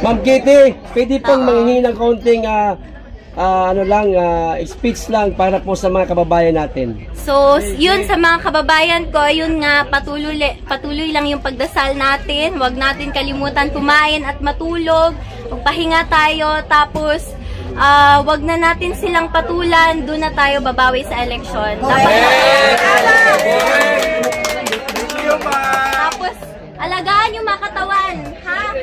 Ma'am Kitty, pwede pong manghingi ng kaunting speech lang para po sa mga kababayan natin. So, yun sa mga kababayan ko, yun nga, patuloy lang yung pagdasal natin. Huwag natin kalimutan kumain at matulog. Magpahinga tayo, tapos wag na natin silang patulan, doon na tayo babawi sa eleksyon. Tapos, alagaan yung mga katawan, ha?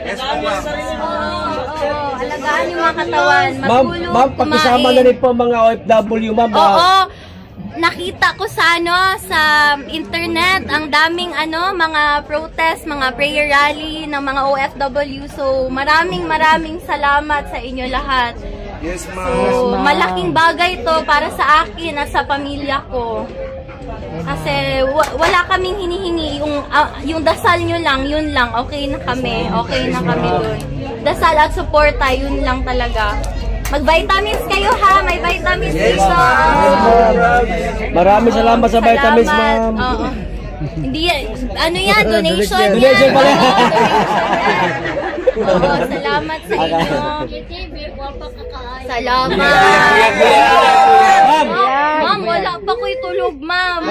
Oo, alagaan yung mga katawan. Matulog, ma'am, pakisama na rin po mga OFW, ma'am. Oo, nakita ko sa internet ang daming mga protest, mga prayer rally ng mga OFW. So, maraming salamat sa inyo lahat. Yes, ma'am. So, malaking bagay to para sa akin at sa pamilya ko. Kasi wala kaming hinihingi, yung dasal nyo lang, yun lang, okay na kami dun. Dasal at suporta, yun lang talaga. Mag-vitamins kayo ha, may vitamins dito. Maraming salamat sa vitamins, ma'am. Hindi, yan, donation yan. Donation pala. Oo, salamat sa inyo. Salamat. Ma'am, wala pa ko'y tulog, ma'am.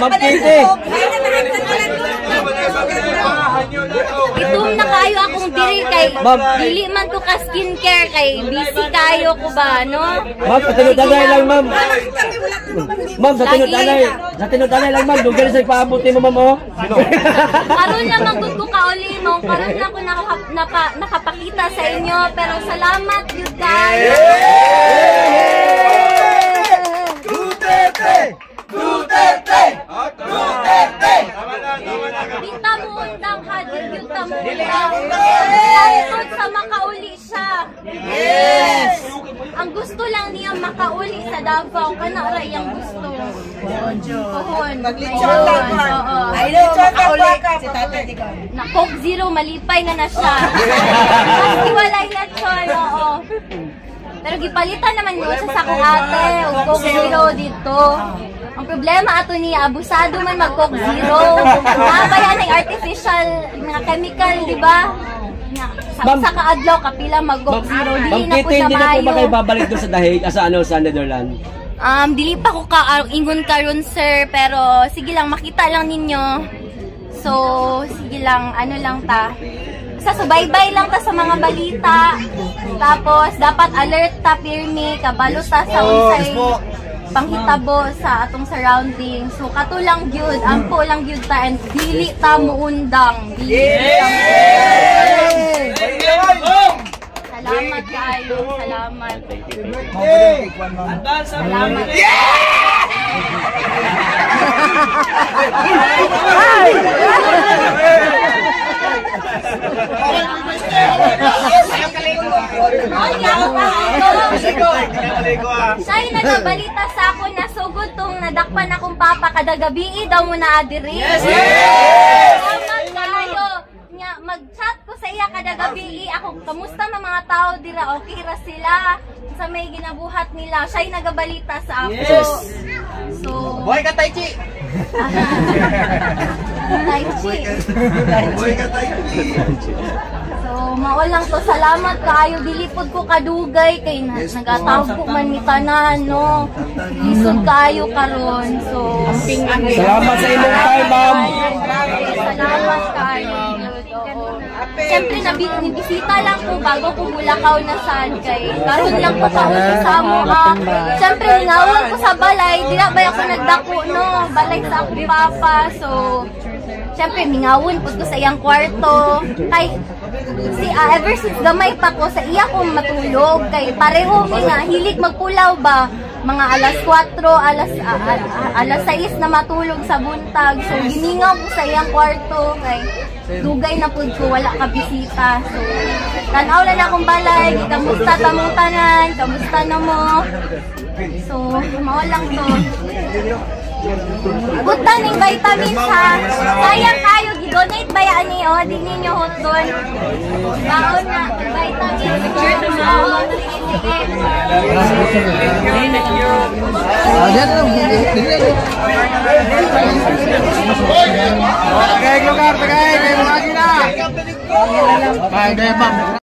Ma'am Kitty. Itum na kayo akong diri kay dili man ko ka skincare kay busy kayo ko ba, no? Ma'am, patinod-anay lang, ma'am. Ma'am, sa tinod-anay lang, ma'am. Dugal sa paabuti mo, ma'am, oh. Karon na magud ko kauli mo. Karon na ko nakapakita sa inyo, pero salamat yun guys. Duterte! Dita mo undang hadid yung tamo undang. Sa makauli siya. Yes! Ang gusto lang niya makauli sa Davao. Kanara yung gusto. Pohon. Maglitsyon lang man. Ay, litsyon ka si Tatay Digong. Na Coke Zero, malipay na siya. Mas iwalay na siya, oo. Pero gipalitan naman mo sa sakong ate. Coke Zero dito. Ang problema ato niya, abusado man mag-Coke Zero. Nakakaya ng artificial na chemical, di ba? Sa kaadlaw, kapila mag-Coke Zero. Dili na po siya Hindi na po maayo. makaibabalik doon sa dahig, sa Netherlands. Dili pa ko ingon karon sir, pero sige lang, makita lang ninyo. So, sige lang, lang ta. Sa subaybay lang ta sa mga balita. Tapos, dapat alert ta, pirmi, kabalo ta sa unsay panghitabo sa atong surroundings. So, kato lang gyud, ampo lang gyud ta, and dili ta muundang. Salamat kayo, salamat. Salamat. Sa'yo nagabalita sa ako na sugod tong nadakpan akong papa kada gabi daw mo na adiri. Salamat kayo. Mag-chat ko sa iya kada gabi ako, kamusta na mga tao dira, okay ra sila sa may ginabuhat nila. Siya'y nagabalita sa ako. So, Boy ka Tai Chi. Tai Chi. Boy ka Tai Chi. So, mawalang to. Salamat kayo. Dilipod ko kadugay kay nagatawag ko man ni tanan, no. Lisod kayo karon. So, Salamat sa inyong time, ma'am. salamat kayo. Siyempre, nabisita lang po bago ko Bulakaw na saan kay. Karon lang po pauwi sa mga. Siyempre, ngawag ko sa balay. Di na ba ako nagdako, no? Balay sa akong papa. So, siyempre, mingawon po ko sa iyang kwarto. Kay, ever since gamay pa ko, sa iya kong matulog. Kay, pareho nga, hilig magpulaw ba? Mga alas 4, alas 6 na matulog sa buntag. So, giningaw ko sa iyang kwarto. Kay, dugay na po ko, wala ka bisita. So, tanaw lang akong balay. Kamusta tamong tanan? Kamusta na mo? So, mawalang to. Buta ng vitamins ha. Sayang kayo, gidonate ba yan ni o? Di ninyo hot doon. Baon na, vitamins. Baon, sige. Tagay, lugar, tagay. Bye, ma'am.